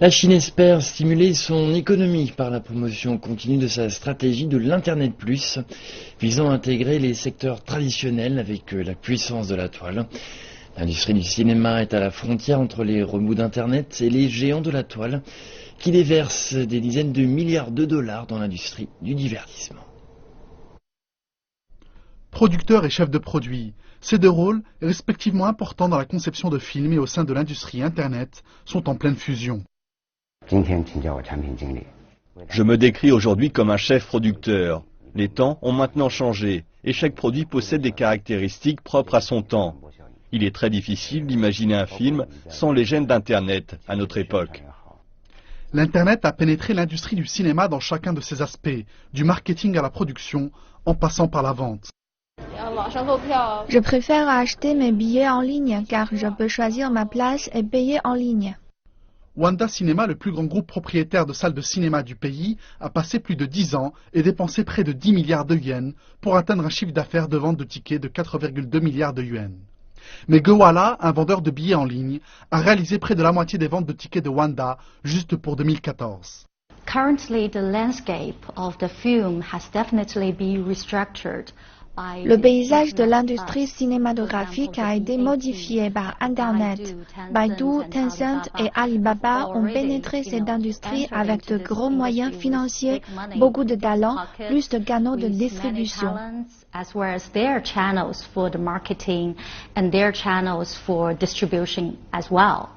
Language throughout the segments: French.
La Chine espère stimuler son économie par la promotion continue de sa stratégie de l'Internet+, visant à intégrer les secteurs traditionnels avec la puissance de la toile. L'industrie du cinéma est à la frontière entre les remous d'Internet et les géants de la toile, qui déversent des dizaines de milliards de dollars dans l'industrie du divertissement. Producteur et chef de produit, ces deux rôles, respectivement importants dans la conception de films et au sein de l'industrie Internet, sont en pleine fusion. Je me décris aujourd'hui comme un chef producteur. Les temps ont maintenant changé et chaque produit possède des caractéristiques propres à son temps. Il est très difficile d'imaginer un film sans les gènes d'Internet à notre époque. L'Internet a pénétré l'industrie du cinéma dans chacun de ses aspects, du marketing à la production, en passant par la vente. Je préfère acheter mes billets en ligne car je peux choisir ma place et payer en ligne. Wanda Cinéma, le plus grand groupe propriétaire de salles de cinéma du pays, a passé plus de 10 ans et dépensé près de 10 milliards de yens pour atteindre un chiffre d'affaires de vente de tickets de 4,2 milliards de yuans. Mais Gowalla, un vendeur de billets en ligne, a réalisé près de la moitié des ventes de tickets de Wanda juste pour 2014. Currently, the landscape of the film has definitely been restructured. Le paysage de l'industrie cinématographique a été modifié par Internet. Baidu, Tencent et Alibaba ont pénétré cette industrie avec de gros moyens financiers, beaucoup de talents, plus de canaux de distribution. As well as their channels for the marketing and their channels for distribution as well.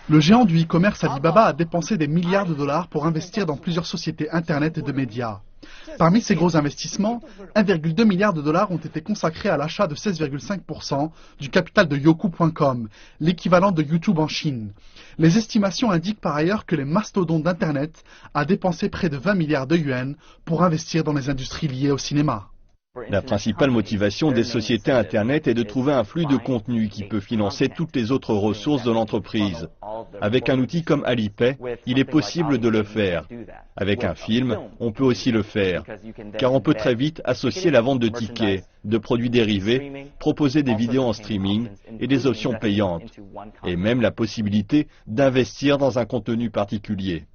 Le géant du e-commerce Alibaba a dépensé des milliards de dollars pour investir dans plusieurs sociétés Internet et de médias. Parmi ces gros investissements, 1,2 milliard de dollars ont été consacrés à l'achat de 16,5% du capital de Youku.com, l'équivalent de YouTube en Chine. Les estimations indiquent par ailleurs que les mastodontes d'Internet a dépensé près de 20 milliards de yuans pour investir dans les industries liées au cinéma. La principale motivation des sociétés Internet est de trouver un flux de contenu qui peut financer toutes les autres ressources de l'entreprise. Avec un outil comme Alipay, il est possible de le faire. Avec un film, on peut aussi le faire, car on peut très vite associer la vente de tickets, de produits dérivés, proposer des vidéos en streaming et des options payantes, et même la possibilité d'investir dans un contenu particulier.